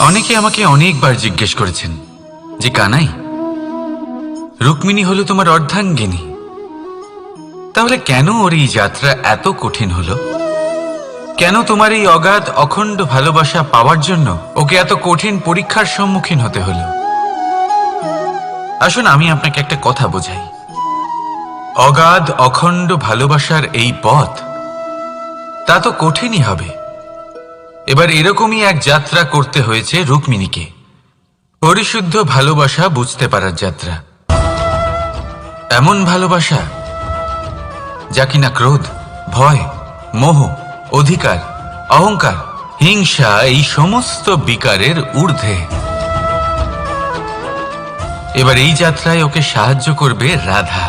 অনেকে আমাকে অনেকবার জিজ্ঞেস করেছেন যে কানাই, রুক্মিণী হলো তোমার অর্ধাঙ্গিনী, তাহলে কেন ওর এই যাত্রা এত কঠিন হলো? কেন তোমার এই অগাধ অখণ্ড ভালোবাসা পাওয়ার জন্য ওকে এত কঠিন পরীক্ষার সম্মুখীন হতে হলো? আসুন আমি আপনাকে একটা কথা বোঝাই। অগাধ অখণ্ড ভালোবাসার এই পথ তা তো কঠিনই হবে। এবার এরকমই এক যাত্রা করতে হয়েছে রুক্মিণীকে, পরিশুদ্ধ ভালোবাসা বুঝতে পারার যাত্রা। এমন ভালোবাসা যা কিনা ক্রোধ, ভয়, মোহ, অধিকার, অহংকার, হিংসা এই সমস্ত বিকারের ঊর্ধ্বে। এবার এই যাত্রায় ওকে সাহায্য করবে রাধা।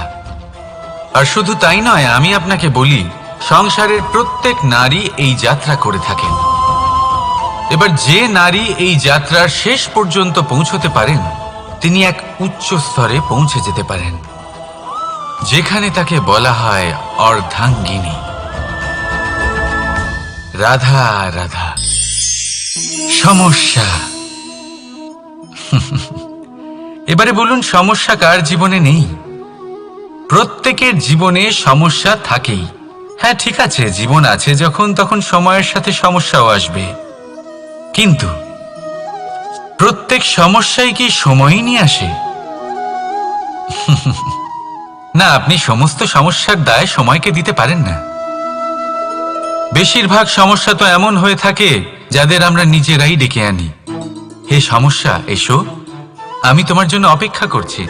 আর শুধু তাই নয়, আমি আপনাকে বলি, সংসারের প্রত্যেক নারী এই যাত্রা করে থাকেন। এবার যে নারী এই যাত্রার শেষ পর্যন্ত পৌঁছতে পারেন, তিনি এক উচ্চ স্তরে পৌঁছে যেতে পারেন, যেখানে তাকে বলা হয় অর্ধাঙ্গিনী। রাধা রাধা। সমস্যা। এবারে বলুন, সমস্যা কার জীবনে নেই? প্রত্যেকের জীবনে সমস্যা থাকেই। হ্যাঁ ঠিক আছে, জীবন আছে যখন, তখন সময়ের সাথে সমস্যাও আসবে। কিন্তু প্রত্যেক সমস্যাই কি সময়ই নিয়ে আসে? না, আপনি সমস্ত সমস্যার দায় সময়কে দিতে পারেন না। বেশিরভাগ সমস্যা তো এমন হয়ে থাকে যাদের আমরা নিজেরাই ডেকে আনি। হে সমস্যা, এসো, আমি তোমার জন্য অপেক্ষা করছি।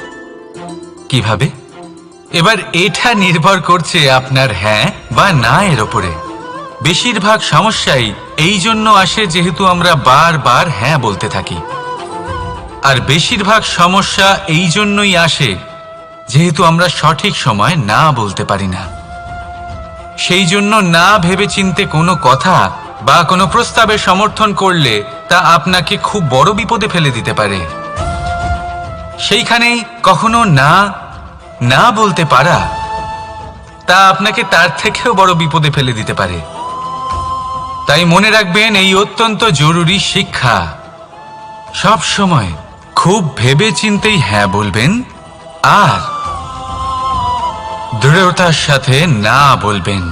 কিভাবে? এবার এটা নির্ভর করছে আপনার হ্যাঁ বা না এর ওপরে। বেশিরভাগ সমস্যাই এই জন্য আসে যেহেতু আমরা বারবার হ্যাঁ বলতে থাকি, আর বেশিরভাগ সমস্যা এই জন্যই আসে যেহেতু আমরা সঠিক সময় না বলতে পারি না। সেই জন্য না ভেবেচিন্তে কোনো কথা বা কোনো প্রস্তাবের সমর্থন করলে তা আপনাকে খুব বড় বিপদে ফেলে দিতে পারে। সেইখানেই কখনো না না বলতে পারা তা আপনাকে তার থেকেও বড় বিপদে ফেলে দিতে পারে। তাই মনে রাখবেন এই অত্যন্ত জরুরি শিক্ষা, সব সময় খুব ভেবেচিন্তেই হ্যাঁ বলবেন আর দৃঢ়তার সাথে না বলবেন।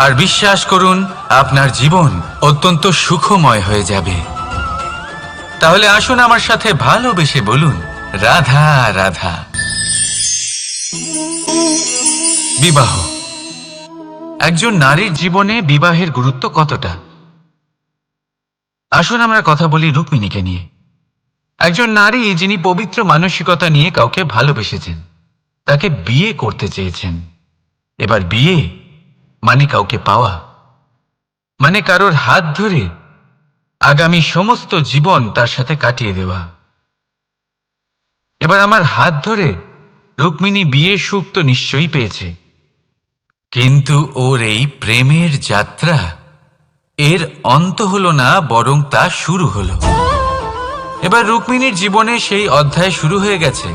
আর বিশ্বাস করুন, আপনার জীবন অত্যন্ত সুখময় হয়ে যাবে। তাহলে আসুন আমার সাথে ভালোবেসে বলুন, রাধা রাধা। বিবাহ। একজন নারীর জীবনে বিবাহের গুরুত্ব কতটা? আসুন আমরা কথা বলি রুক্মিণীকে নিয়ে। একজন নারী যিনি পবিত্র মানসিকতা নিয়ে কাউকে ভালোবেসেছেন, তাকে বিয়ে করতে চেয়েছেন। এবার বিয়ে মানে কাউকে পাওয়া, মানে কারোর হাত ধরে আগামী সমস্ত জীবন তার সাথে কাটিয়ে দেওয়া। এবার আমার হাত ধরে রুক্মিণী বিয়ের সুখ তো নিশ্চয়ই পেয়েছে, কিন্তু ওর এই প্রেমের যাত্রা এর অন্ত হলো না, বরং তা শুরু হলো। এবার রুক্মিণীর জীবনে সেই অধ্যায় শুরু হয়ে গেছে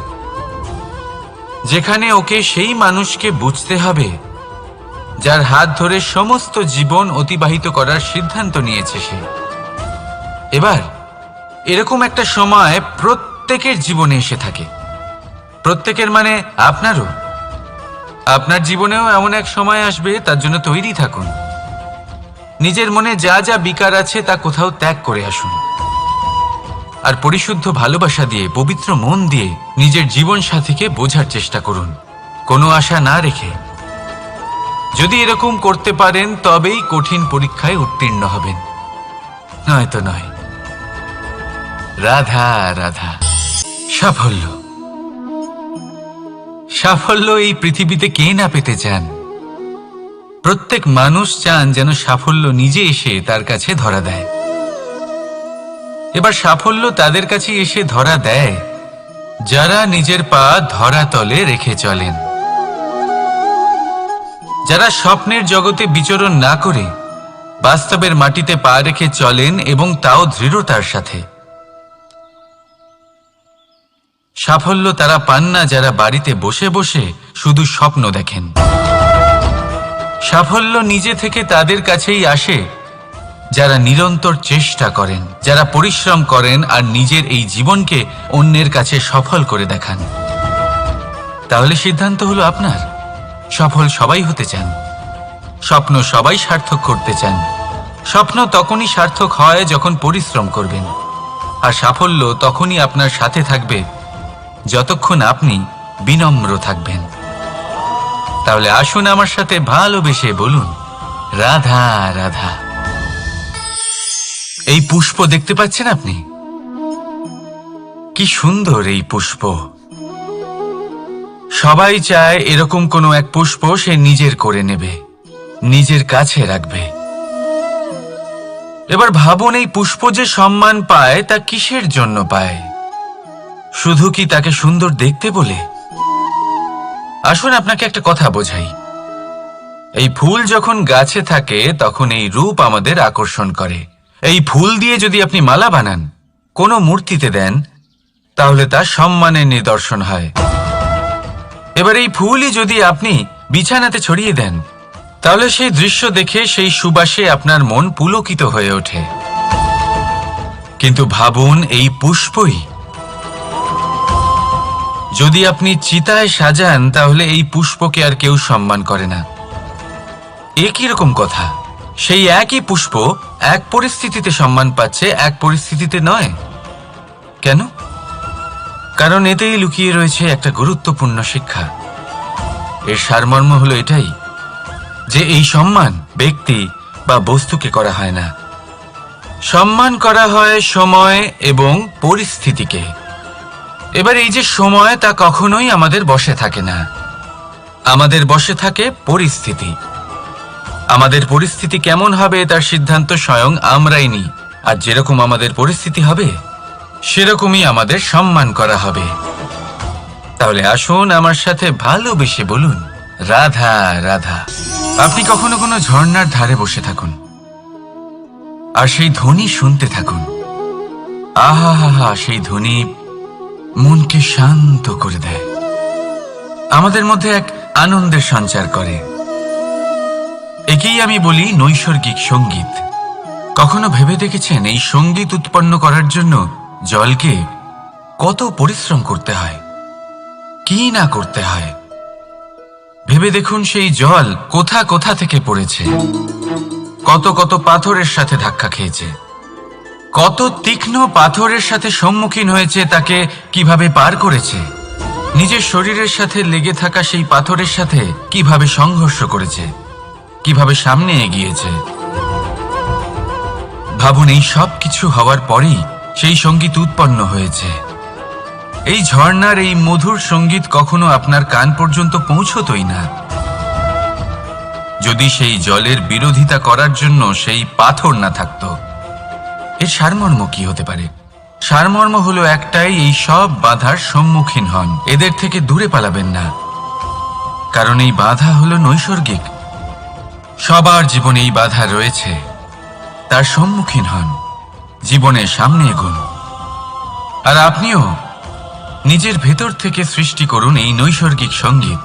যেখানে ওকে সেই মানুষকে বুঝতে হবে যার হাত ধরে সমস্ত জীবন অতিবাহিত করার সিদ্ধান্ত নিয়েছে সে। এবার এরকম একটা সময় প্রত্যেকের জীবনে এসে থাকে। প্রত্যেকের মানে আপনারও। আপনার জীবনেও এমন এক সময় আসবে, তার জন্য তৈরি থাকুন। নিজের মনে যা যা বিকার আছে তা কোথাও ত্যাগ করে আসুন, আর পরিশুদ্ধ ভালোবাসা দিয়ে, পবিত্র মন দিয়ে নিজের জীবন সাথীকে বোঝার চেষ্টা করুন, কোনো আশা না রেখে। যদি এরকম করতে পারেন তবেই কঠিন পরীক্ষায় উত্তীর্ণ হবেন, নয়তো নয়। রাধা রাধা। সাফল্য। সাফল্য এই পৃথিবীতে কে না পেতে চান? প্রত্যেক মানুষ চান যেন সাফল্য নিজে এসে তার কাছে ধরা দেয়। এবার সাফল্য তাদের কাছে এসে ধরা দেয় যারা নিজের পা ধরাতলে রেখে চলেন, যারা স্বপ্নের জগতে বিচরণ না করে বাস্তবের মাটিতে পা রেখে চলেন, এবং তাও দৃঢ়তার সাথে। সাফল্য তারা পান না যারা বাড়িতে বসে বসে শুধু স্বপ্ন দেখেন। সাফল্য নিজে থেকে তাদের কাছেই আসে যারা নিরন্তর চেষ্টা করেন, যারা পরিশ্রম করেন আর নিজের এই জীবনকে অন্যের কাছে সফল করে দেখান। তাহলে সিদ্ধান্ত হলো আপনার। সফল সবাই হতে চান, স্বপ্ন সবাই সার্থক করতে চান। স্বপ্ন তখনই সার্থক হয় যখন পরিশ্রম করবেন, আর সাফল্য তখনই আপনার সাথে থাকবে যতক্ষণ আপনি বিনম্র থাকবেন। তাহলে আসুন আমার সাথে ভালোবেসে বলুন, রাধা রাধা। এই পুষ্প দেখতে পাচ্ছেন আপনি? কি সুন্দর এই পুষ্প। সবাই চায় এরকম কোনো এক পুষ্প সে নিজের করে নেবে, নিজের কাছে রাখবে। এবার ভাবুন, এই পুষ্প যে সম্মান পায় তা কিসের জন্য পায়? শুধু কি তাকে সুন্দর দেখতে বলে? আসুন আপনাকে একটা কথা বোঝাই। এই ফুল যখন গাছে থাকে তখন এই রূপ আমাদের আকর্ষণ করে। এই ফুল দিয়ে যদি আপনি মালা বানান, কোনো মূর্তিতে দেন, তাহলে তা সম্মানের নিদর্শন হয়। এবার এই ফুলই যদি আপনি বিছানাতে ছড়িয়ে দেন, তাহলে সেই দৃশ্য দেখে সেই সুবাসে আপনার মন পুলকিত হয়ে ওঠে। কিন্তু ভাবুন, এই পুষ্পই যদি আপনি চিতায় সাজান, তাহলে এই পুষ্পকে আর কেউ সম্মান করে না। একই রকম কথা, সেই একই পুষ্প এক পরিস্থিতিতে সম্মান পাচ্ছে, এক পরিস্থিতিতে নয়। কেন? কারণ এতেই লুকিয়ে রয়েছে একটা গুরুত্বপূর্ণ শিক্ষা। এর সারমর্ম হলো এটাই যে এই সম্মান ব্যক্তি বা বস্তুকে করা হয় না, সম্মান করা হয় সময় এবং পরিস্থিতিকে। এবার এই যে সময়, তা কখনোই আমাদের বশে থাকে না। আমাদের বশে থাকে পরিস্থিতি। আমাদের পরিস্থিতি কেমন হবে তার সিদ্ধান্ত স্বয়ং আমরাই নিই, আর যেরকম আমাদের পরিস্থিতি হবে সেরকমই আমাদের সম্মান করা হবে। তাহলে আসুন আমার সাথে ভালোবেসে বলুন, রাধা রাধা। আপনি কখনো কোনো ঝর্ণার ধারে বসে থাকুন আর সেই ধ্বনি শুনতে থাকুন। আহা হা হা, সেই ধ্বনি মনকে শান্ত করে দেয়, আমাদের মধ্যে এক আনন্দের সঞ্চার করে। একেই আমি বলি নৈসর্গিক সঙ্গীত। কখনো ভেবে দেখেছেন এই সঙ্গীত উৎপন্ন করার জন্য জলকে কত পরিশ্রম করতে হয়, কি না করতে হয়? ভেবে দেখুন, সেই জল কোথা কোথা থেকে পড়েছে, কত কত পাথরের সাথে ধাক্কা খেয়েছে, কত তীক্ষ্ণ পাথরের সাথে সম্মুখীন হয়েছে, তাকে কিভাবে পার করেছে, নিজের শরীরের সাথে লেগে থাকা সেই পাথরের সাথে কিভাবে সংঘর্ষ করেছে, কিভাবে সামনে এগিয়েছে। ভাবুন, এই সব কিছু হওয়ার পরেই সেই সঙ্গীত উৎপন্ন হয়েছে। এই ঝর্ণার এই মধুর সঙ্গীত কখনো আপনার কান পর্যন্ত পৌঁছতই না যদি সেই জলের বিরোধিতা করার জন্য সেই পাথর না থাকতো। এর সারমর্ম কি হতে পারে? সারমর্ম হলো একটাই, এই সব বাধার সম্মুখীন হন, এদের থেকে দূরে পালাবেন না। কারণ এই বাধা হলো নৈসর্গিক, সবার জীবনে এই বাধা রয়েছে, তার সম্মুখীন হন, জীবনের সামনে এগোন। আর আপনিও নিজের ভেতর থেকে সৃষ্টি করুন এই নৈসর্গিক সঙ্গীত,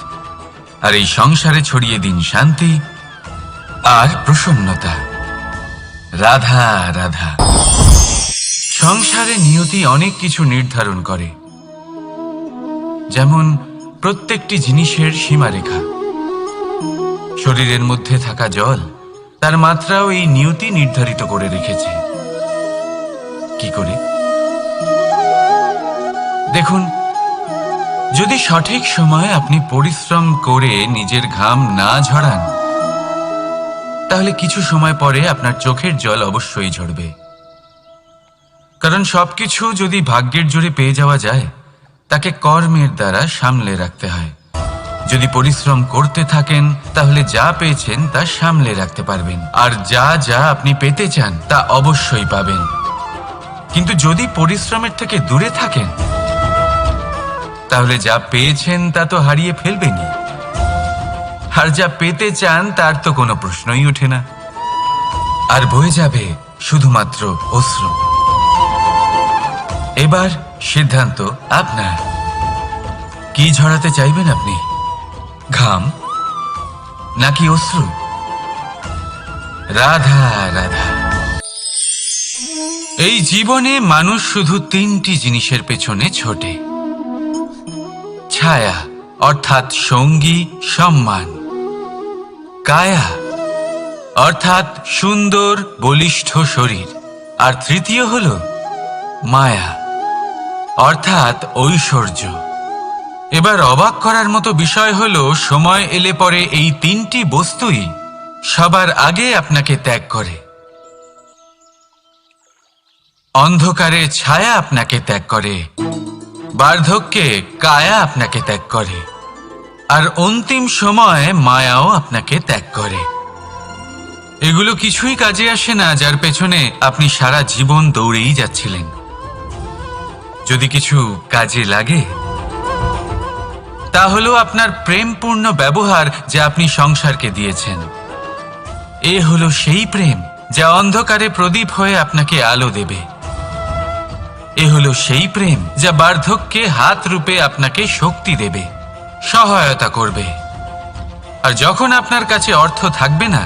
আর এই সংসারে ছড়িয়ে দিন শান্তি আর প্রসন্নতা। রাধা রাধা। সংসারে নিয়তি অনেক কিছু নির্ধারণ করে, যেমন প্রত্যেকটি জিনিসের সীমারেখা। শরীরের মধ্যে থাকা জল, তার মাত্রাও এই নিয়তি নির্ধারিত করে রেখেছে। কি করে? দেখুন, যদি সঠিক সময়ে আপনি পরিশ্রম করে নিজের ঘাম না ঝরান, তাহলে কিছু সময় পরে আপনার চোখের জল অবশ্যই ঝরবে। কারণ সবকিছু যদি ভাগ্যের জোরে পেয়ে যাওয়া যায়, তাকে কর্মের দ্বারা সামলে রাখতে হয়। যদি পরিশ্রম করতে থাকেন, তাহলে যা পেয়েছেন তা সামলে রাখতে পারবেন, আর যা যা আপনি পেতে চান তা অবশ্যই পাবেন। কিন্তু যদি পরিশ্রমের থেকে দূরে থাকেন, তাহলে যা পেয়েছেন তা তো হারিয়ে ফেলবেনই, আর যা পেতে চান তার তো কোনো প্রশ্নই ওঠে না, আর বয়ে যাবে শুধুমাত্র অশ্রু। এবার সিদ্ধান্ত আপনার। কি ঝরাতে চাইবেন আপনি? ঘাম নাকি অশ্রু? রাধা রাধা। এই জীবনে মানুষ শুধু তিনটি জিনিসের পেছনে ছোটে: ছায়া অর্থাৎ সঙ্গী সম্মান, কায়া অর্থাৎ সুন্দর বলিষ্ঠ শরীর, আর তৃতীয় হল মায়া অর্থাৎ ঐশ্বর্য। এবার অবাক করার মতো বিষয় হলো, সময় এলে পরে এই তিনটি বস্তুই সবার আগে আপনাকে ত্যাগ করে। অন্ধকারে ছায়া আপনাকে ত্যাগ করে, বার্ধক্যে কায়া আপনাকে ত্যাগ করে, আর অন্তিম সময়ে মায়াও আপনাকে ত্যাগ করে। এগুলো কিছুই কাজে আসে না যার পেছনে আপনি সারা জীবন দৌড়েই যাচ্ছিলেন। যদি কিছু কাজে লাগে তা হলো আপনার প্রেমপূর্ণ ব্যবহার যা আপনি সংসারকে দিয়েছেন। এ হলো সেই প্রেম যা অন্ধকারে প্রদীপ হয়ে আপনাকে আলো দেবে। এ হলো সেই প্রেম যা বার্ধক্যে হাত রূপে আপনাকে শক্তি দেবে, সহায়তা করবে। আর যখন আপনার কাছে অর্থ থাকবে না,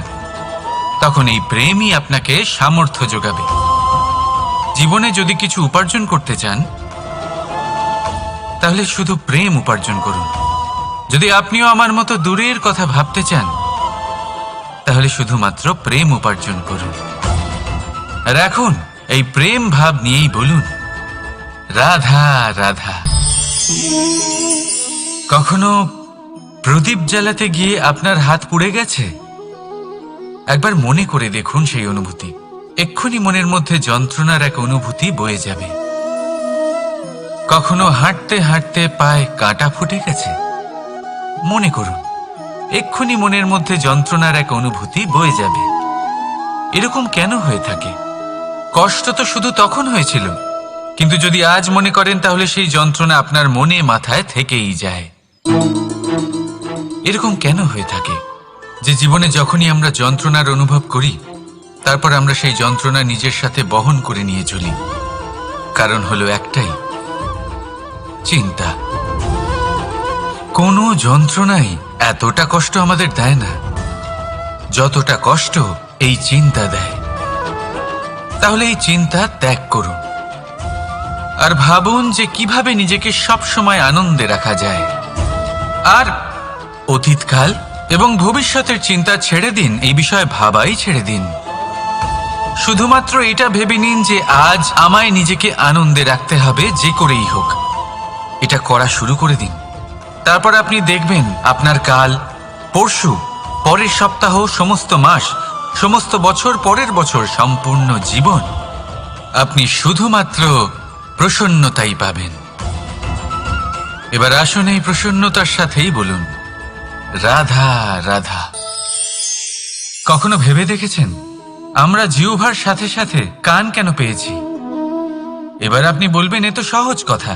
তখন এই প্রেমই আপনাকে সামর্থ্য যোগাবে। জীবনে যদি কিছু উপার্জন করতে চান তাহলে শুধু প্রেম উপার্জন করুন। যদি আপনিও আমার মতো দূরের কথা ভাবতে চান তাহলে শুধুমাত্র প্রেম উপার্জন করুন। আর এখন এই প্রেম ভাব নিয়েই বলুন, রাধা রাধা। কখনো প্রদীপ জ্বালাতে গিয়ে আপনার হাত পুড়ে গেছে? একবার মনে করে দেখুন সেই অনুভূতি। এক্ষুনি মনের মধ্যে যন্ত্রণার এক অনুভূতি বয়ে যাবে। কখনো হাঁটতে হাঁটতে পায়ে কাঁটা ফুটে গেছে? মনে করুন, এক্ষুনি মনের মধ্যে যন্ত্রণার এক অনুভূতি বয়ে যাবে। এরকম কেন হয়ে থাকে? কষ্ট তো শুধু তখন হয়েছিল, কিন্তু যদি আজ মনে করেন তাহলে সেই যন্ত্রণা আপনার মনে মাথায় থেকেই যায়। এরকম কেন হয়ে থাকে যে জীবনে যখনই আমরা যন্ত্রণার অনুভব করি তারপর আমরা সেই যন্ত্রণা নিজের সাথে বহন করে নিয়ে চলি? কারণ হলো একটাই, চিন্তা। কোনো যন্ত্রণাই এতটা কষ্ট আমাদের দেয় না যতটা কষ্ট এই চিন্তা দেয়। তাহলে এই চিন্তা ত্যাগ করুন আর ভাবুন যে কিভাবে নিজেকে সব সময় আনন্দে রাখা যায়। আর অতীতকাল এবং ভবিষ্যতের চিন্তা ছেড়ে দিন, এই বিষয়ে ভাবাই ছেড়ে দিন। শুধুমাত্র এটা ভেবে নিন যে আজ আমায় নিজেকে আনন্দে রাখতে হবে যে করেই হোক। এটা করা শুরু করে দিন। তারপর আপনি দেখবেন আপনার কাল, পরশু, পরের সপ্তাহ, সমস্ত মাস, সমস্ত বছর, পরের বছর, সম্পূর্ণ জীবন আপনি শুধুমাত্র প্রসন্নতাই পাবেন। এবার আসুন এই প্রসন্নতার সাথেই বলুন, রাধা রাধা। কখনো ভেবে দেখেছেন আমরা জিহ্বার সাথে সাথে কান কেন পেয়েছি? এবার আপনি বলবেন, এ তো সহজ কথা,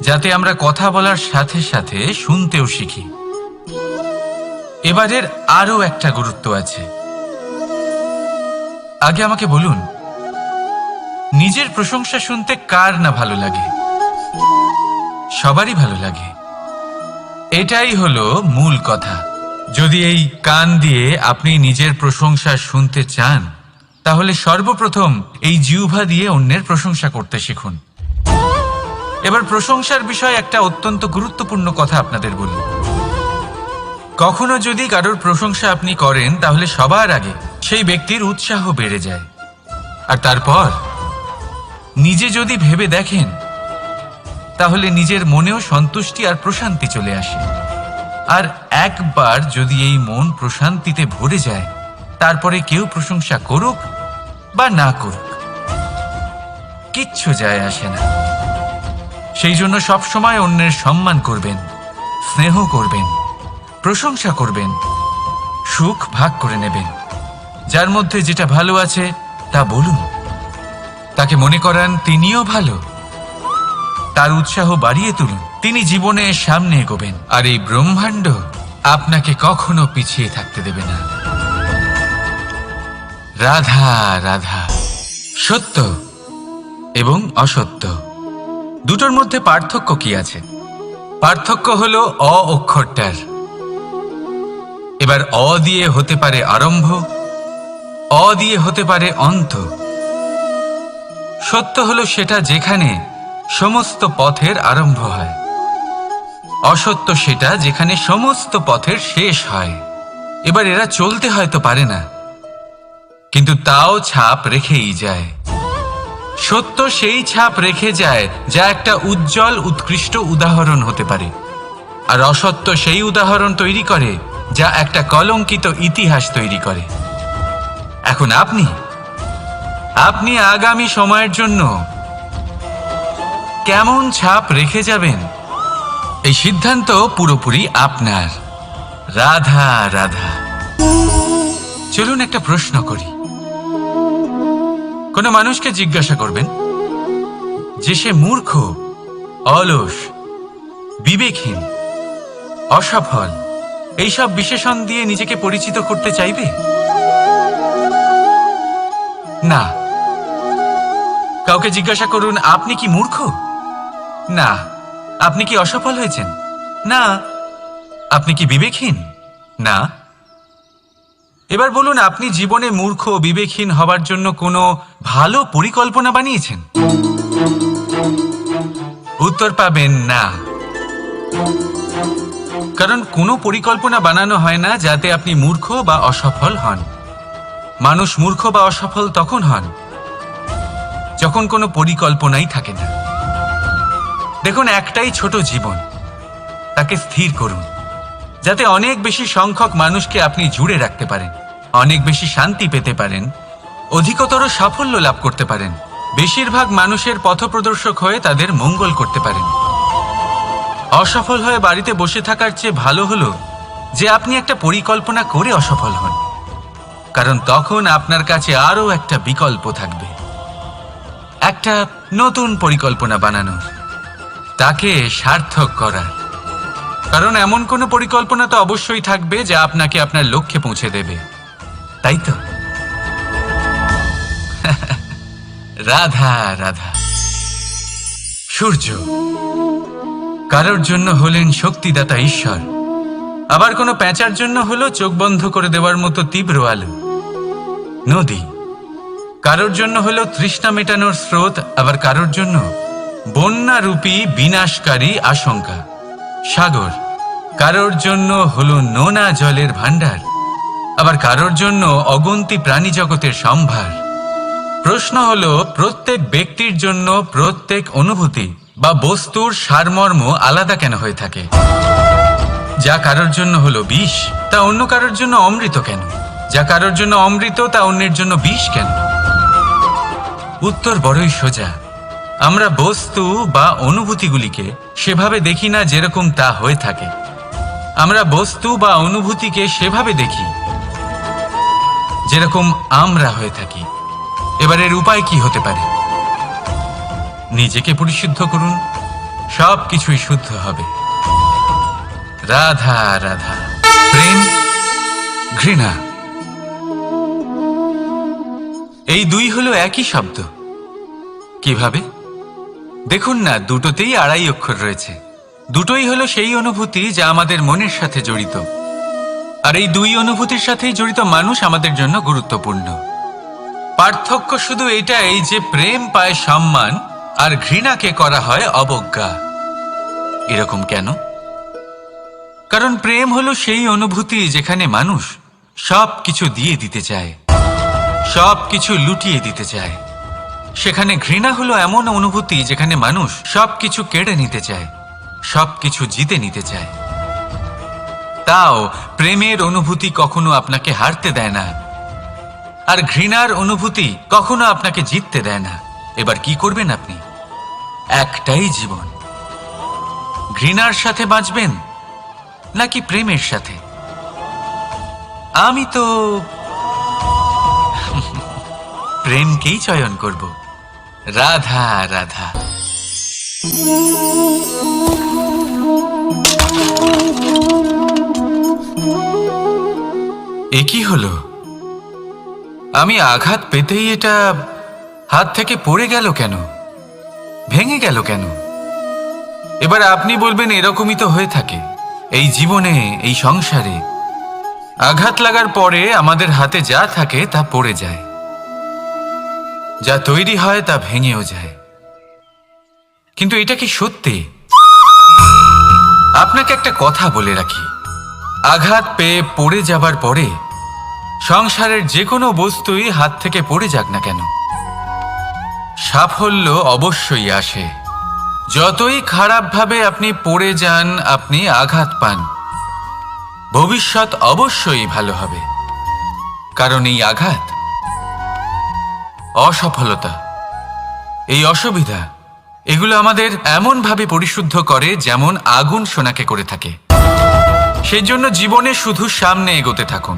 যাতে আমরা কথা বলার সাথে সাথে শুনতেও শিখি। এবারের আরো একটা গুরুত্ব আছে। আগে আমাকে বলুন, নিজের প্রশংসা শুনতে কার না ভালো লাগে? সবারই ভালো লাগে। এটাই হলো মূল কথা। যদি এই কান দিয়ে আপনি নিজের প্রশংসা শুনতে চান তাহলে সর্বপ্রথম এই জিহ্বা দিয়ে অন্যের প্রশংসা করতে শিখুন। এবার প্রশংসার বিষয়ে একটা অত্যন্ত গুরুত্বপূর্ণ কথা আপনাদের বলি। কখনো যদি কারোর প্রশংসা আপনি করেন তাহলে সবার আগে সেই ব্যক্তির উৎসাহ বেড়ে যায়, আর তারপর নিজে যদি ভেবে দেখেন তাহলে নিজের মনেও সন্তুষ্টি আর প্রশান্তি চলে আসে। আর একবার যদি এই মন প্রশান্তিতে ভরে যায় তারপরে কেউ প্রশংসা করুক বা না করুক কিচ্ছু যায় আসে না। সেই জন্য সবসময় অন্যের সম্মান করবেন, স্নেহ করবেন, প্রশংসা করবেন, সুখ ভাগ করে নেবেন। যার মধ্যে যেটা ভালো আছে তা বলুন, তাকে মনে করান তিনিও ভালো, তার উৎসাহ বাড়িয়ে তুলুন। তিনি জীবনে সামনে এগোবেন আর এই ব্রহ্মাণ্ড আপনাকে কখনো পিছিয়ে থাকতে দেবে না। রাধা রাধা। সত্য এবং অসত্য দুটোর মধ্যে পার্থক্য কি আছে? পার্থক্য হলো অ অক্ষরটার। এবার অ দিয়ে হতে পারে আরম্ভ, অ দিয়ে হতে পারে অন্ত। সত্য হলো সেটা যেখানে সমস্ত পথের আরম্ভ হয়, অসত্য সেটা যেখানে সমস্ত পথের শেষ হয়। এবার এরা চলতে হয়তো পারে না, কিন্তু তাও ছাপ রেখেই যায়। সত্য সেই ছাপ রেখে যায় যা একটা উজ্জ্বল উৎকৃষ্ট উদাহরণ হতে পারে, আর অসত্য সেই উদাহরণ তৈরি করে যা একটা কলঙ্কিত ইতিহাস তৈরি করে। এখন আপনি আগামী সময়ের জন্য কেমন ছাপ রেখে যাবেন, এই সিদ্ধান্ত পুরোপুরি আপনার। রাধা রাধা। চলুন একটা প্রশ্ন করি। কোনো মানুষকে জিজ্ঞাসা করবেন যে সে মূর্খ, অলস, বিবেকহীন, অসফল এইসব বিশেষণ দিয়ে নিজেকে পরিচিত করতে চাইবে? না। কাউকে জিজ্ঞাসা করুন আপনি কি মূর্খ? না। আপনি কি অসফল হয়েছেন? না। আপনি কি বিবেকহীন? না। এবার বলুন আপনি জীবনে মূর্খ বিবেকহীন হবার জন্য কোনো ভালো পরিকল্পনা বানিয়েছেন? উত্তর পাবেন না। কারণ কোনো পরিকল্পনা বানানো হয় না যাতে আপনি মূর্খ বা অসফল হন। মানুষ মূর্খ বা অসফল তখন হন যখন কোনো পরিকল্পনাই থাকে না। দেখুন, একটাই ছোট জীবন, তাকে স্থির করুন যাতে অনেক বেশি সংখ্যক মানুষকে আপনি জুড়ে রাখতে পারেন, অনেক বেশি শান্তি পেতে পারেন, অধিকতর সাফল্য লাভ করতে পারেন, বেশিরভাগ মানুষের পথপ্রদর্শক হয়ে তাদের মঙ্গল করতে পারেন। অসফল হয়ে বাড়িতে বসে থাকার চেয়ে ভালো হলো যে আপনি একটা পরিকল্পনা করে অসফল হন, কারণ তখন আপনার কাছে আরও একটা বিকল্প থাকবে, একটা নতুন পরিকল্পনা বানানোর, তাকে সার্থক করার। কারণ এমন কোনো পরিকল্পনা তো অবশ্যই থাকবে যা আপনাকে আপনার লক্ষ্যে পৌঁছে দেবে, তাই তো? রাধা রাধা। সূর্য কারোর জন্য হলেন শক্তিদাতা ঈশ্বর, আবার কোনো প্যাঁচার জন্য হলো চোখ বন্ধ করে দেওয়ার মতো তীব্র আলো। নদী কারোর জন্য হলো তৃষ্ণা মেটানোর স্রোত, আবার কারোর জন্য বন্যারূপী বিনাশকারী আশঙ্কা। সাগর কারোর জন্য হলো নোনা জলের ভাণ্ডার, আবার কারোর জন্য অগন্তি প্রাণী জগতের সম্ভার। প্রশ্ন হলো প্রত্যেক ব্যক্তির জন্য প্রত্যেক অনুভূতি বা বস্তুর সারমর্ম আলাদা কেন হয়ে থাকে? যা কারোর জন্য হলো বিষ তা অন্য কারোর জন্য অমৃত কেন? যা কারোর জন্য অমৃত তা অন্যের জন্য বিষ কেন? উত্তর বড়ই সোজা। আমরা বস্তু বা অনুভূতিগুলিকে সেভাবে দেখি না যেরকম তা হয়ে থাকে। আমরা বস্তু বা অনুভূতিকে সেভাবে দেখি যেরকম আমরা হয়ে থাকি। এবার এর উপায় কি হতে পারে? নিজেকে পরিশুদ্ধ করুন, সব কিছুই শুদ্ধ হবে। রাধা রাধা। প্রেম, ঘৃণা, এই দুই হলো একই শব্দ। কিভাবে? দেখুন না, দুটোতেই আড়াই অক্ষর রয়েছে। দুটোই হলো সেই অনুভূতি যা আমাদের মনের সাথে জড়িত, আর এই দুই অনুভূতির সাথেই জড়িত মানুষ আমাদের জন্য গুরুত্বপূর্ণ। পার্থক্য শুধু এটাই যে প্রেম পায় সম্মান আর ঘৃণাকে করা হয় অবজ্ঞা। এরকম কেন? কারণ প্রেম হলো সেই অনুভূতি যেখানে মানুষ সব কিছু দিয়ে দিতে চায়, সব কিছু লুটিয়ে দিতে চায়। সেখানে ঘৃণা হলো এমন অনুভূতি যেখানে মানুষ সব কিছু কেড়ে নিতে চায়, সব কিছু জিতে নিতে চায়। তাও প্রেমের অনুভূতি কখনো আপনাকে হারতে দেয় না, আর ঘৃণার অনুভূতি কখনো আপনাকে জিততে দেয় না। এবার কি করবেন আপনি? একটাই জীবন, ঘৃণার সাথে বাঁচবেন নাকি প্রেমের সাথে? আমি তো প্রেমকেই চয়ন করব। রাধা রাধা। এ কি হলো? আমি আঘাত পেতেই এটা হাত থেকে পড়ে গেল কেন? ভেঙে গেল কেন? এবার আপনি বলবেন এরকমই তো হয়ে থাকে এই জীবনে, এই সংসারে। আঘাত লাগার পরে আমাদের হাতে যা থাকে তা পড়ে যায়, যা তৈরি হয় তা ভেঙেও যায়। কিন্তু এটা কি সত্যি? আপনাকে একটা কথা বলে রাখি, আঘাত পেয়ে পড়ে যাবার পরে সংসারের যে কোনো বস্তুই হাত থেকে পড়ে যাক না কেন, সাফল্য অবশ্যই আসে। যতই খারাপভাবে আপনি পড়ে যান, আপনি আঘাত পান, ভবিষ্যৎ অবশ্যই ভালো হবে। কারণ এই আঘাত, অসফলতা, এই অসুবিধা, এগুলো আমাদের এমনভাবে পরিশুদ্ধ করে যেমন আগুন সোনাকে করে থাকে। সেই জন্য জীবনে শুধু সামনে এগোতে থাকুন,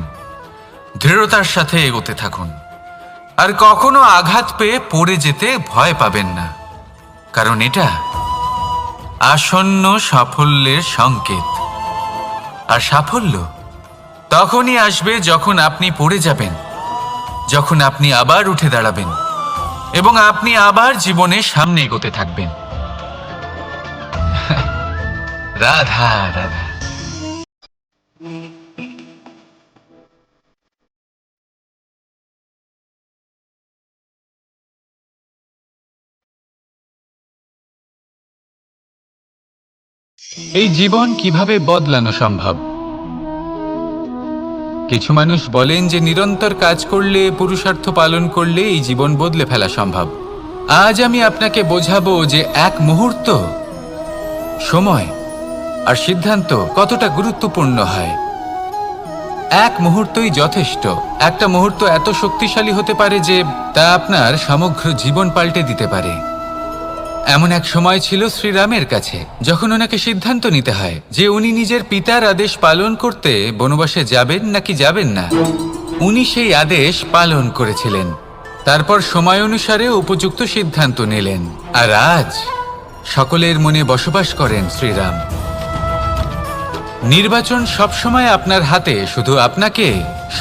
দৃঢ়তার সাথে এগোতে থাকুন, আর কখনো আঘাত পেয়ে পড়ে যেতে ভয় পাবেন না। কারণ এটা আসন্ন সাফল্যের সংকেত। আর সাফল্য তখনই আসবে যখন আপনি পড়ে যাবেন, যখন আপনি আবার উঠে দাঁড়াবেন এবং আপনি আবার জীবনে সামনে এগোতে থাকবেন। রাধা রাধা। এই জীবন কিভাবে বদলানো সম্ভব? কিছু মানুষ বলেন যে নিরন্তর কাজ করলে, পুরুষার্থ পালন করলে এই জীবন বদলে ফেলা সম্ভব। আজ আমি আপনাকে বোঝাবো যে এক মুহূর্ত, সময় আর সিদ্ধান্ত কতটা গুরুত্বপূর্ণ হয়। এক মুহূর্তই যথেষ্ট। একটা মুহূর্ত এত শক্তিশালী হতে পারে যে তা আপনার সমগ্র জীবন পাল্টে দিতে পারে। এমন এক সময় ছিল শ্রীরামের কাছে, যখন ওনাকে সিদ্ধান্ত নিতে হয় যে উনি নিজের পিতার আদেশ পালন করতে বনবাসে যাবেন নাকি যাবেন না। উনি সেই আদেশ পালন করেছিলেন, তারপর সময় অনুসারে উপযুক্ত সিদ্ধান্ত নিলেন। আর আজ সকলের মনে বসবাস করেন শ্রীরাম। নির্বাচন সবসময় আপনার হাতে, শুধু আপনাকে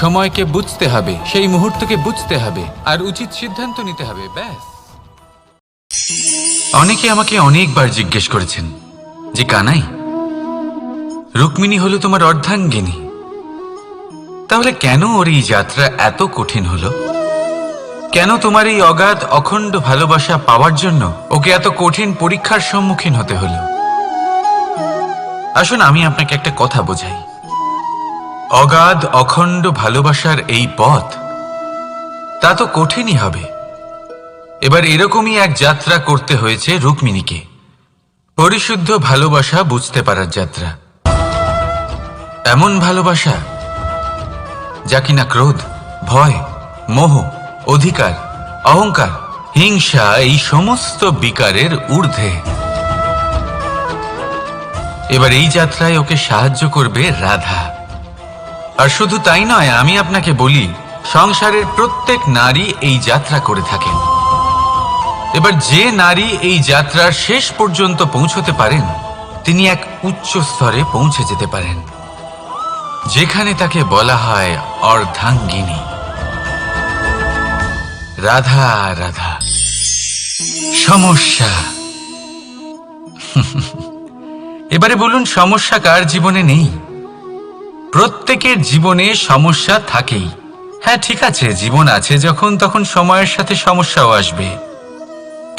সময়কে বুঝতে হবে, সেই মুহূর্তকে বুঝতে হবে আর উচিত সিদ্ধান্ত নিতে হবে, ব্যাস। অনেকে আমাকে অনেকবার জিজ্ঞেস করেছেন যে কানাই, রুক্মিণী হলো তোমার অর্ধাঙ্গিনী, তাহলে কেন ওর এই যাত্রা এত কঠিন হলো? কেন তোমার এই অগাধ অখণ্ড ভালোবাসা পাওয়ার জন্য ওকে এত কঠিন পরীক্ষার সম্মুখীন হতে হলো? আসুন আমি আপনাকে একটা কথা বোঝাই। অগাধ অখণ্ড ভালোবাসার এই পথ, তা তো কঠিনই হবে। এবার এরকমই এক যাত্রা করতে হয়েছে রুক্মিণীকে, পরিশুদ্ধ ভালোবাসা বুঝতে পারার যাত্রা। এমন ভালোবাসা যা কিনা ক্রোধ, ভয়, মোহ, অধিকার, অহংকার, হিংসা এই সমস্ত বিকারের ঊর্ধ্বে। এবার এই যাত্রায় ওকে সাহায্য করবে রাধা। আর শুধু তাই নয়, আমি আপনাকে বলি, সংসারের প্রত্যেক নারী এই যাত্রা করে থাকেন। এবার যে নারী এই যাত্রার শেষ পর্যন্ত পৌঁছতে পারেন, তিনি এক উচ্চ স্তরে পৌঁছে যেতে পারেন, যেখানে তাকে বলা হয় অর্ধাঙ্গিনী। রাধা রাধা। সমস্যা। এবারে বলুন, সমস্যা কার জীবনে নেই? প্রত্যেকের জীবনে সমস্যা থাকেই। হ্যাঁ ঠিক আছে, জীবন আছে যখন, তখন সময়ের সাথে সমস্যাও আসবে।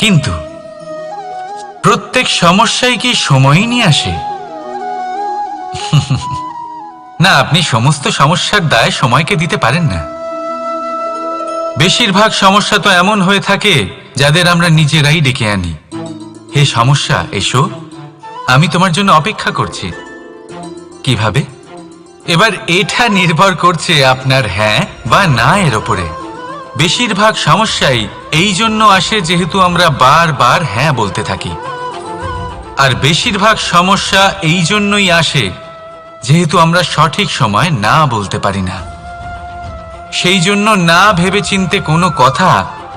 কিন্তু প্রত্যেক সমস্যাই কি সময়ই নিয়ে আসে? না, আপনি সমস্ত সমস্যার দায় সময়কে দিতে পারেন না। বেশিরভাগ সমস্যা তো এমন হয়ে থাকে যাদের আমরা নিজেরাই ডেকে আনি। হে সমস্যা, এসো, আমি তোমার জন্য অপেক্ষা করছি। কিভাবে? এবার এটা নির্ভর করছে আপনার হ্যাঁ বা না এর ওপরে। বেশিরভাগ সমস্যাই এই জন্য আসে যেহেতু আমরা বারবার হ্যাঁ বলতে থাকি, আর বেশিরভাগ সমস্যা এই জন্যই আসে যেহেতু আমরা সঠিক সময় না বলতে পারি না। সেই জন্য না ভেবেচিন্তে কোনো কথা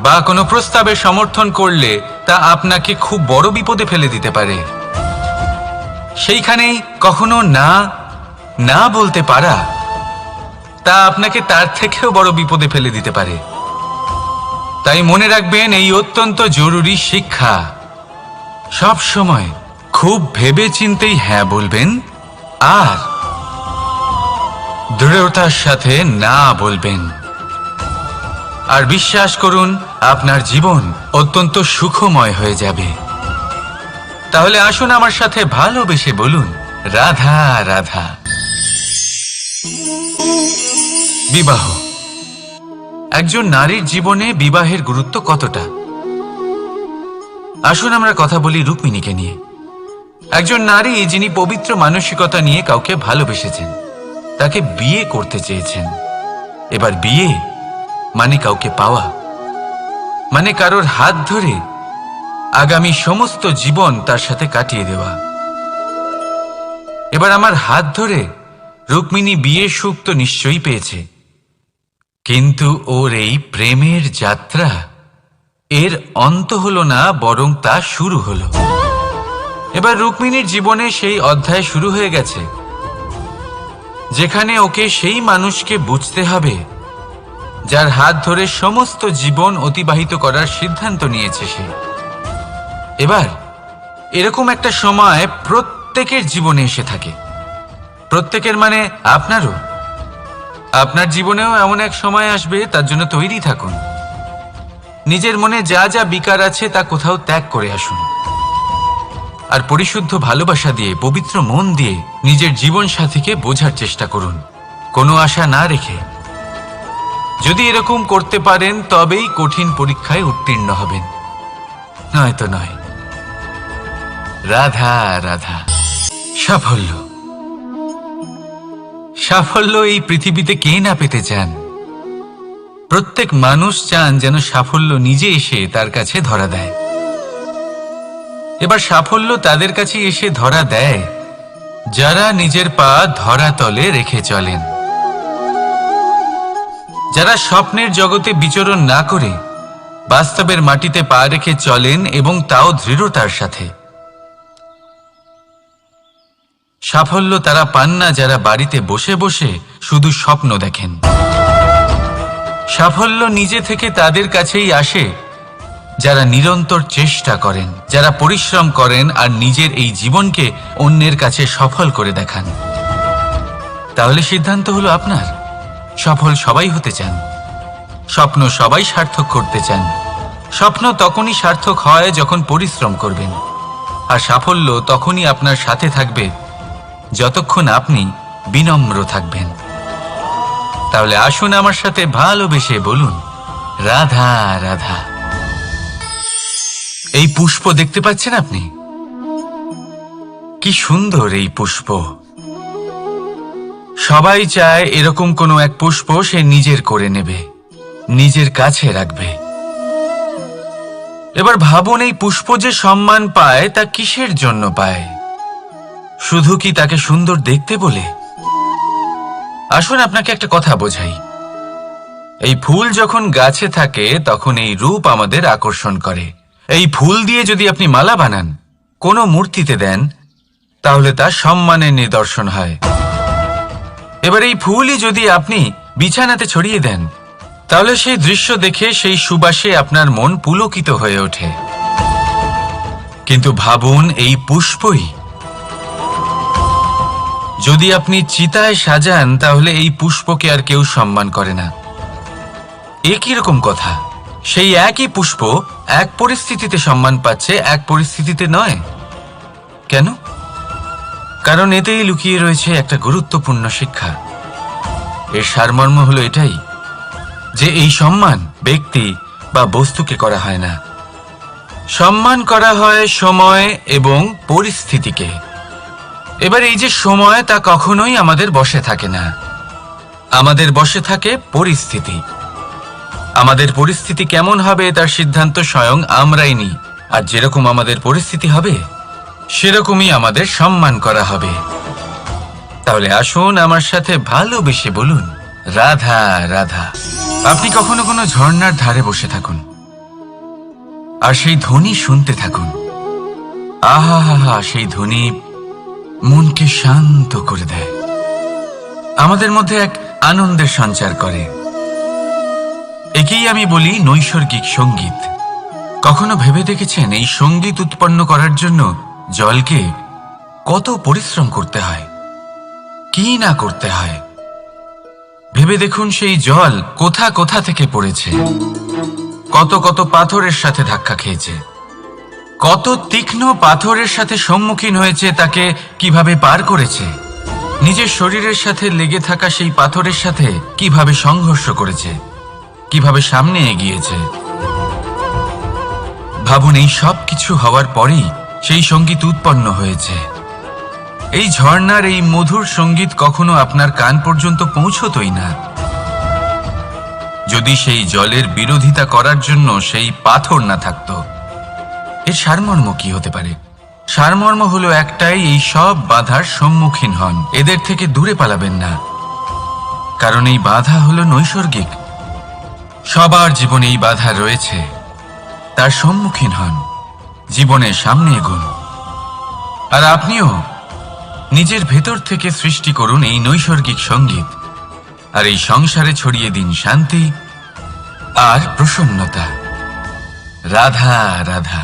বা কোনো প্রস্তাবে সমর্থন করলে তা আপনাকে খুব বড় বিপদে ফেলে দিতে পারে। সেইখানেই কখনো না না বলতে পারা তা আপনাকে তার থেকেও বড় বিপদে ফেলে দিতে পারে। তাই মনে রাখবেন, এই অত্যন্ত জরুরি শিক্ষা। সব সময় খুব ভেবে চিন্তেই হ্যাঁ বলবেন আর দৃঢ়তার সাথে না বলবেন। আর বিশ্বাস করুন, আপনার জীবন অত্যন্ত সুখময় হয়ে যাবে। তাহলে আসুন আমার সাথে ভালোবেসে বলুন, রাধা রাধা। বিবাহ। একজন নারীর জীবনে বিবাহের গুরুত্ব কতটা? আসুন আমরা কথা বলি রুক্মিণীকে নিয়ে। একজন নারী যিনি পবিত্র মানসিকতা নিয়ে কাউকে ভালোবেসেছেন, তাকে বিয়ে করতে চেয়েছেন। এবার বিয়ে মানে কাউকে পাওয়া, মানে কারোর হাত ধরে আগামী সমস্ত জীবন তার সাথে কাটিয়ে দেওয়া। এবার আমার হাত ধরে রুক্মিণী বিয়ের সুখ তো নিশ্চয়ই পেয়েছে, কিন্তু ওর এই প্রেমের যাত্রা এর অন্ত হলো না, বরং তা শুরু হলো। এবার রুক্মিণীর জীবনে সেই অধ্যায় শুরু হয়ে গেছে যেখানে ওকে সেই মানুষকে বুঝতে হবে যার হাত ধরে সমস্ত জীবন অতিবাহিত করার সিদ্ধান্ত নিয়েছে সে। এবার এরকম একটা সময় প্রত্যেকের জীবনে এসে থাকে। প্রত্যেকের মানে আপনারও। আপনার জীবনেও এমন এক সময় আসবে, তার জন্য তৈরি থাকুন। নিজের মনে যা যা বিকার আছে তা কোথাও ত্যাগ করে আসুন, আর পরিশুদ্ধ ভালোবাসা দিয়ে, পবিত্র মন দিয়ে নিজের জীবন সাথীকে বোঝার চেষ্টা করুন, কোনো আশা না রেখে। যদি এরকম করতে পারেন তবেই কঠিন পরীক্ষায় উত্তীর্ণ হবেন, নয়তো নয়। রাধা রাধা। সাফল্য। সাফল্য এই পৃথিবীতে কে না পেতে চান? প্রত্যেক মানুষ চান যেন সাফল্য নিজে এসে তার কাছে ধরা দেয়। এবার সাফল্য তাদের কাছে এসে ধরা দেয় যারা নিজের পা ধরাতলে রেখে চলেন, যারা স্বপ্নের জগতে বিচরণ না করে বাস্তবের মাটিতে পা রেখে চলেন, এবং তাও দৃঢ়তার সাথে। সাফল্য তারা পান না যারা বাড়িতে বসে বসে শুধু স্বপ্ন দেখেন। সাফল্য নিজে থেকে তাদের কাছেই আসে যারা নিরন্তর চেষ্টা করেন, যারা পরিশ্রম করেন আর নিজের এই জীবনকে অন্যের কাছে সফল করে দেখান। তাহলে সিদ্ধান্ত হলো আপনার। সফল সবাই হতে চান, স্বপ্ন সবাই সার্থক করতে চান। স্বপ্ন তখনই সার্থক হয় যখন পরিশ্রম করবেন, আর সাফল্য তখনই আপনার সাথে থাকবে যতক্ষণ আপনি বিনম্র থাকবেন। তাহলে আসুন আমার সাথে ভালোবেসে বলুন, রাধা রাধা। এই পুষ্প দেখতে পাচ্ছেন আপনি? কি সুন্দর এই পুষ্প। সবাই চায় এরকম কোনো এক পুষ্প সে নিজের করে নেবে, নিজের কাছে রাখবে। এবার ভাবুন, এই পুষ্প যে সম্মান পায় তা কিসের জন্য পায়? শুধু কি তাকে সুন্দর দেখতে বলে? আসুন আপনাকে একটা কথা বোঝাই। এই ফুল যখন গাছে থাকে তখন এই রূপ আমাদের আকর্ষণ করে। এই ফুল দিয়ে যদি আপনি মালা বানান, কোনো মূর্তিতে দেন, তাহলে তা সম্মানের নিদর্শন হয়। এবার এই ফুলই যদি আপনি বিছানাতে ছড়িয়ে দেন, তাহলে সেই দৃশ্য দেখে সেই সুবাসে আপনার মন পুলকিত হয়ে ওঠে। কিন্তু ভাবুন, এই পুষ্পই যদি আপনি চিতায় সাজান, তাহলে এই পুষ্পকে আর কেউ সম্মান করে না। একই রকম কথা, সেই একই পুষ্প এক পরিস্থিতিতে সম্মান পাচ্ছে, এক পরিস্থিতিতে নয়। কেন? কারণ এতেই লুকিয়ে রয়েছে একটা গুরুত্বপূর্ণ শিক্ষা। এর সারমর্ম হলো এটাই যে এই সম্মান ব্যক্তি বা বস্তুকে করা হয় না, সম্মান করা হয় সময় এবং পরিস্থিতিকে। এবার এই যে সময়, তা কখনোই আমাদের বশে থাকে না। আমাদের বশে থাকে পরিস্থিতি। আমাদের পরিস্থিতি কেমন হবে তার সিদ্ধান্ত স্বয়ং আমরাই নিই, আর যেরকম আমাদের পরিস্থিতি হবে সেরকমই আমাদের সম্মান করা হবে। তাহলে আসুন আমার সাথে ভালোবেসে বলুন, রাধা রাধা। আপনি কখনো কোনো ঝর্ণার ধারে বসে থাকুন আর সেই ধ্বনি শুনতে থাকুন। আহা হা হা, সেই ধ্বনি মনকে শান্ত করে দেয়, আমাদের মধ্যে এক আনন্দের সঞ্চার করে। একেই আমি বলি নৈসর্গিক সঙ্গীত। কখনো ভেবে দেখেছেন এই সঙ্গীত উৎপন্ন করার জন্য জলকে কত পরিশ্রম করতে হয়, কি না করতে হয়। ভেবে দেখুন সেই জল কোথা কোথা থেকে পড়েছে, কত কত পাথরের সাথে ধাক্কা খেয়েছে, কত তীক্ষ্ণ পাথরের সাথে সম্মুখীন হয়েছে, তাকে কিভাবে পার করেছে, নিজের শরীরের সাথে লেগে থাকা সেই পাথরের সাথে কিভাবে সংঘর্ষ করেছে, কিভাবে সামনে এগিয়েছে। ভাবুন, এই সব কিছু হওয়ার পরেই সেই সঙ্গীত উৎপন্ন হয়েছে। এই ঝর্ণার এই মধুর সঙ্গীত কখনো আপনার কান পর্যন্ত পৌঁছতই না যদি সেই জলের বিরোধিতা করার জন্য সেই পাথর না থাকতো। এর সারমর্ম কি হতে পারে? সারমর্ম হলো একটাই, এই সব বাধার সম্মুখীন হন, এদের থেকে দূরে পালাবেন না, কারণ এই বাধা হলো নৈসর্গিক। সবার জীবনে এই বাধা রয়েছে, তার সম্মুখীন হন, জীবনের সামনে এগোন। আর আপনিও নিজের ভেতর থেকে সৃষ্টি করুন এই নৈসর্গিক সঙ্গীত, আর এই সংসারে ছড়িয়ে দিন শান্তি আর প্রসন্নতা। রাধা রাধা।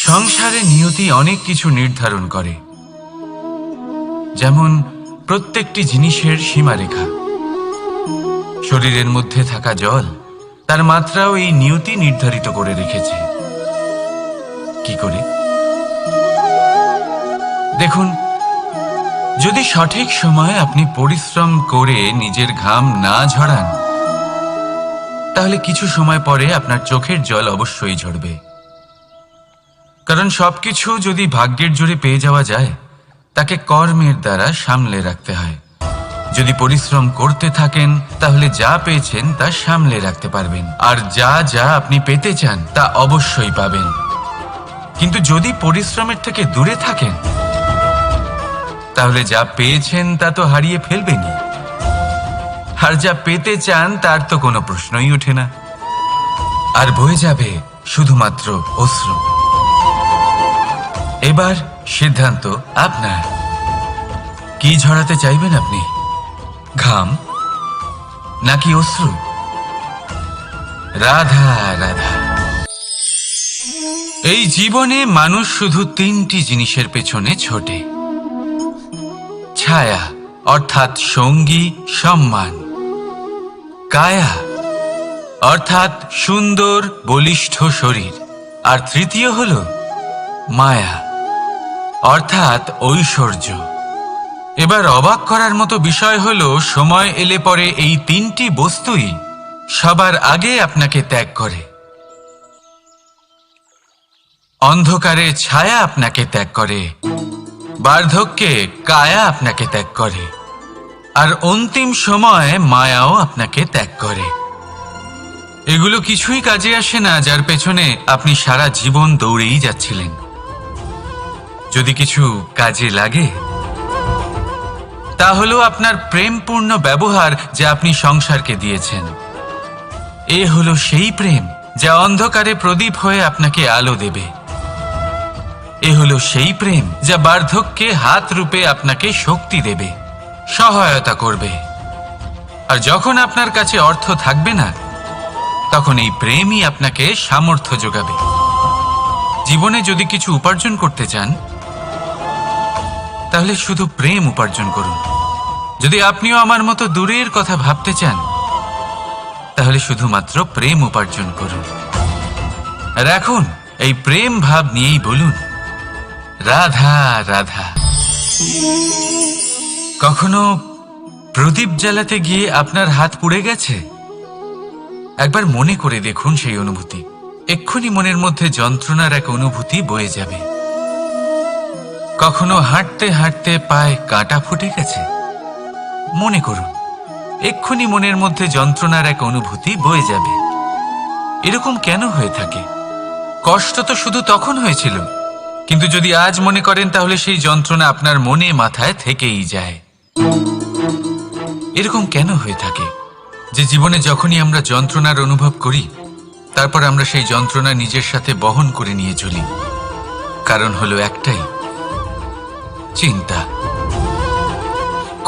সংসারে নিয়তি অনেক কিছু নির্ধারণ করে, যেমন প্রত্যেকটি জিনিসের সীমারেখা। শরীরের মধ্যে থাকা জল, তার মাত্রাও এই নিয়তি নির্ধারিত করে রেখেছে। কি করে? দেখুন, যদি সঠিক সময়ে আপনি পরিশ্রম করে নিজের ঘাম না ঝরান, তাহলে কিছু সময় পরে আপনার চোখের জল অবশ্যই ঝরবে। কারণ সবকিছু যদি ভাগ্যের জোরে পেয়ে যাওয়া যায়, তাকে কর্মের দ্বারা সামলে রাখতে হয়। যদি পরিশ্রম করতে থাকেন, তাহলে যা পেয়েছেন তা সামলে রাখতে পারবেন, আর যা যা আপনি পেতে চান তা অবশ্যই পাবেন। কিন্তু যদি পরিশ্রমের থেকে দূরে থাকেন, তাহলে যা পেয়েছেন তা তো হারিয়ে ফেলবেনই, আর যা পেতে চান তার তো কোনো প্রশ্নই ওঠে না, আর বয়ে যাবে শুধুমাত্র অশ্রু। এবার সিদ্ধান্ত আপনার। কি ঝরাতে চাইবেন আপনি? ঘাম নাকি অশ্রু? রাধা রাধা। এই জীবনে মানুষ শুধু তিনটি জিনিসের পেছনে ছোটে: ছায়া অর্থাৎ সঙ্গী সম্মান, কায়া অর্থাৎ সুন্দর বলিষ্ঠ শরীর, আর তৃতীয় হল মায়া অর্থাৎ ঐশ্বর্য। এবার অবাক করার মতো বিষয় হলো, সময় এলে পরে এই তিনটি বস্তুই সবার আগে আপনাকে ত্যাগ করে। অন্ধকারে ছায়া আপনাকে ত্যাগ করে, বার্ধক্যে কায়া আপনাকে ত্যাগ করে, আর অন্তিম সময়ে মায়াও আপনাকে ত্যাগ করে। এগুলো কিছুই কাজে আসে না যার পেছনে আপনি সারা জীবন দৌড়েই যাচ্ছিলেন। যদি কিছু কাজে লাগে, তা হলো আপনার প্রেমপূর্ণ ব্যবহার যা আপনি সংসারকে দিয়েছেন। এ হলো সেই প্রেম যা অন্ধকারে প্রদীপ হয়ে আপনাকে আলো দেবে। এ হলো সেই প্রেম যা বার্ধক্যে হাত রূপে আপনাকে শক্তি দেবে, সহায়তা করবে। আর যখন আপনার কাছে অর্থ থাকবে না, তখন এই প্রেমই আপনাকে সামর্থ্য যোগাবে। জীবনে যদি কিছু উপার্জন করতে চান, তাহলে শুধু প্রেম উপার্জন করুন। যদি আপনিও আমার মতো দূরের কথা ভাবতে চান, তাহলে শুধুমাত্র প্রেম উপার্জন করুন। আর এখন এই প্রেম ভাব নিয়েই বলুন, রাধা রাধা। কখনো প্রদীপ জ্বালাতে গিয়ে আপনার হাত পুড়ে গেছে? একবার মনে করে দেখুন সেই অনুভূতি। এক্ষুনি মনের মধ্যে যন্ত্রণার এক অনুভূতি বয়ে যাবে। কখনো হাঁটতে হাঁটতে পায়ে কাঁটা ফুটে গেছে? মনে করুন, এক্ষুনি মনের মধ্যে যন্ত্রণার এক অনুভূতি বয়ে যাবে। এরকম কেন হয়ে থাকে? কষ্ট তো শুধু তখন হয়েছিল, কিন্তু যদি আজ মনে করেন, তাহলে সেই যন্ত্রণা আপনার মনে মাথায় থেকেই যায়। এরকম কেন হয়ে থাকে যে জীবনে যখনই আমরা যন্ত্রণার অনুভব করি, তারপর আমরা সেই যন্ত্রণা নিজের সাথে বহন করে নিয়ে চলি? কারণ হলো একটাই, চিন্তা।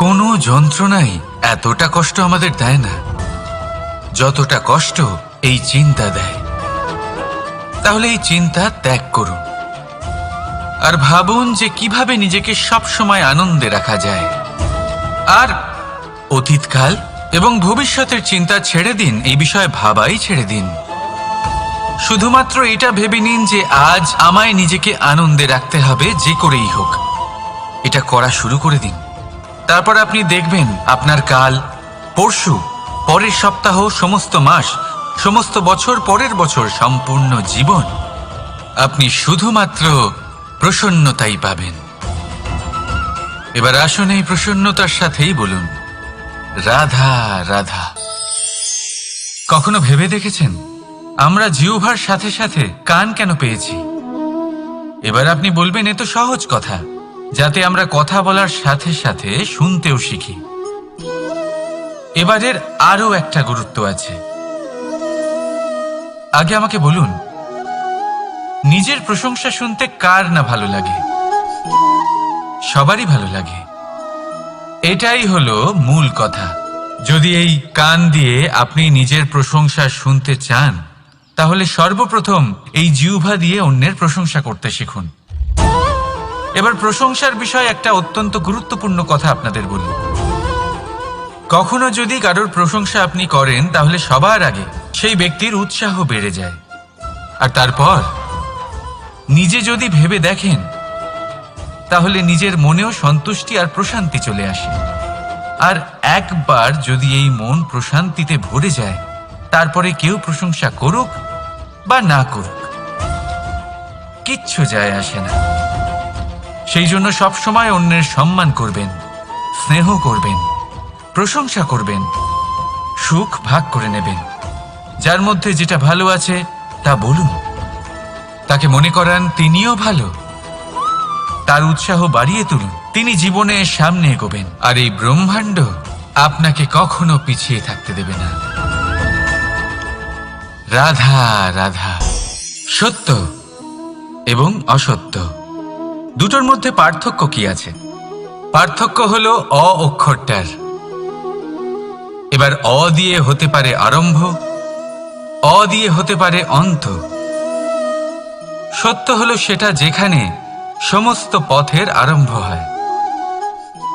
কোনো যন্ত্রণাই এতটা কষ্ট আমাদের দেয় না যতটা কষ্ট এই চিন্তা দেয়। তাহলে এই চিন্তা ত্যাগ করুন। আর ভাবুন যে কিভাবে নিজেকে সবসময় আনন্দে রাখা যায়। আর অতীতকাল এবং ভবিষ্যতের চিন্তা ছেড়ে দিন, এই বিষয়ে ভাবাই ছেড়ে দিন। শুধুমাত্র এটা ভেবে নিন যে আজ আমায় নিজেকে আনন্দে রাখতে হবে, যে করেই হোক। এটা করা শুরু করে দিন। তারপর আপনি দেখবেন আপনার কাল, পরশু, পরের সপ্তাহ, সমস্ত মাস, সমস্ত বছর, পরের বছর, সম্পূর্ণ জীবন আপনি শুধুমাত্র প্রসন্নতাই পাবেন। এবার আসুন এই প্রসন্নতার সাথেই বলুন, রাধা রাধা। কখনো ভেবে দেখেছেন আমরা জিহ্বার সাথে সাথে কান কেন পেয়েছি? এবার আপনি বলবেন, এ তো সহজ কথা, যাতে আমরা কথা বলার সাথে সাথে শুনতেও শিখি। এবারের আরো একটা গুরুত্ব আছে। আগে আমাকে বলুন, নিজের প্রশংসা শুনতে কার না ভালো লাগে? সবারই ভালো লাগে। এটাই হলো মূল কথা। যদি এই কান দিয়ে আপনি নিজের প্রশংসা শুনতে চান, তাহলে সর্বপ্রথম এই জিহ্বা দিয়ে অন্যের প্রশংসা করতে শিখুন। এবার প্রশংসার বিষয়ে একটা অত্যন্ত গুরুত্বপূর্ণ কথা আপনাদের বলি। কখনো যদি কারোর প্রশংসা আপনি করেন, তাহলে সবার আগে সেই ব্যক্তির উৎসাহ বেড়ে যায়। আর তারপর নিজে যদি ভেবে দেখেন, তাহলে নিজের মনেও সন্তুষ্টি আর প্রশান্তি চলে আসে। আর একবার যদি এই মন প্রশান্তিতে ভরে যায়, তারপরে কেউ প্রশংসা করুক বা না করুক, কিচ্ছু যায় আসে না। সেই জন্য সবসময় অন্যের সম্মান করবেন, স্নেহ করবেন, প্রশংসা করবেন, সুখ ভাগ করে নেবেন। যার মধ্যে যেটা ভালো আছে তা বলুন, তাকে মনে করান তিনিও ভালো, তার উৎসাহ বাড়িয়ে তুলুন। তিনি জীবনে সামনে এগোবেন, আর এই ব্রহ্মাণ্ড আপনাকে কখনো পিছিয়ে থাকতে দেবে না। রাধা রাধা। সত্য এবং অসত্য দুটোর মধ্যে পার্থক্য কি আছে? পার্থক্য হলো অ অক্ষরটার। এবার অ দিয়ে হতে পারে আরম্ভ, অ দিয়ে হতে পারে অন্ত। সত্য হলো সেটা যেখানে সমস্ত পথের আরম্ভ হয়,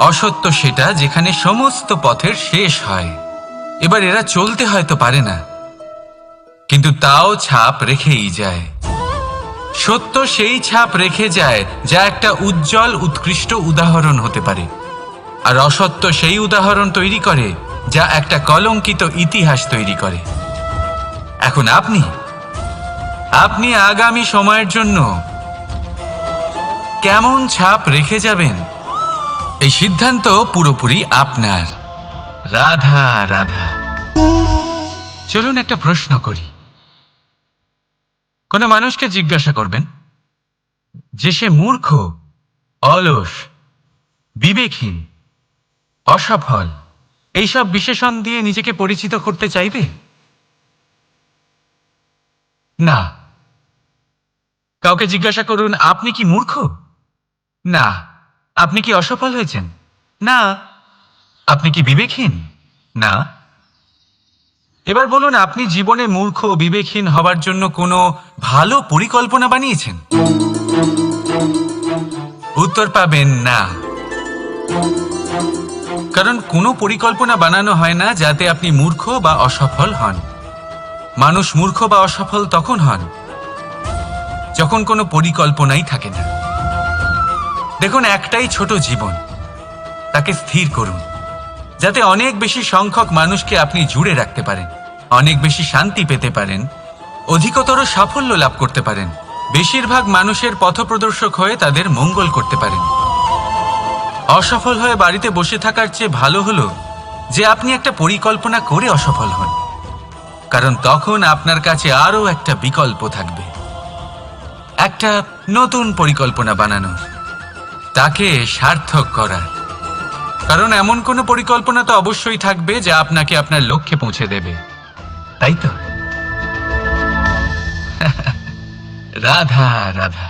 অসত্য সেটা যেখানে সমস্ত পথের শেষ হয়। এবার এরা চলতে হয়তো পারে না, কিন্তু তাও ছাপ রেখেই যায়। সত্য সেই ছাপ রেখে যায় যা একটা উজ্জ্বল উৎকৃষ্ট উদাহরণ হতে পারে, আর অসত্য সেই উদাহরণ তৈরি করে যা একটা কলঙ্কিত ইতিহাস তৈরি করে। এখন আপনি আগামী সময়ের জন্য কেমন ছাপ রেখে যাবেন, এই সিদ্ধান্ত পুরোপুরি আপনার। রাধা রাধা। চলুন একটা প্রশ্ন করি। কোন মানুষকে জিজ্ঞাসা করবেন যে সে মূর্খ, অলস, বিবেকহীন, অসফল, এইসব বিশেষণ দিয়ে নিজেকে পরিচিত করতে চাইবে? না। কাউকে জিজ্ঞাসা করুন, আপনি কি মূর্খ? না। আপনি কি অসফল হয়েছেন? না। আপনি কি বিবেকহীন? না। এবার বলুন, আপনি জীবনে মূর্খ ও বিবেকহীন হবার জন্য কোনো ভালো পরিকল্পনা বানিয়েছেন? উত্তর পাবেন না। কারণ কোনো পরিকল্পনা বানানো হয় না যাতে আপনি মূর্খ বা অসফল হন। মানুষ মূর্খ বা অসফল তখন হন যখন কোনো পরিকল্পনাই থাকে না। দেখুন, একটাই ছোট জীবন, তাকে স্থির করুন যাতে অনেক বেশি সংখ্যক মানুষকে আপনি জুড়ে রাখতে পারেন, অনেক বেশি শান্তি পেতে পারেন, অধিকতর সাফল্য লাভ করতে পারেন, বেশিরভাগ মানুষের পথপ্রদর্শক হয়ে তাদের মঙ্গল করতে পারেন। অসফল হয়ে বাড়িতে বসে থাকার চেয়ে ভালো হলো যে আপনি একটা পরিকল্পনা করে অসফল হন, কারণ তখন আপনার কাছে আরও একটা বিকল্প থাকবে, একটা নতুন পরিকল্পনা বানানোর, তাকে সার্থক করার। কারণ এমন কোনো পরিকল্পনা তো অবশ্যই থাকবে যা আপনাকে আপনার লক্ষ্যে পৌঁছে দেবে, তাই তো? রাধা রাধা।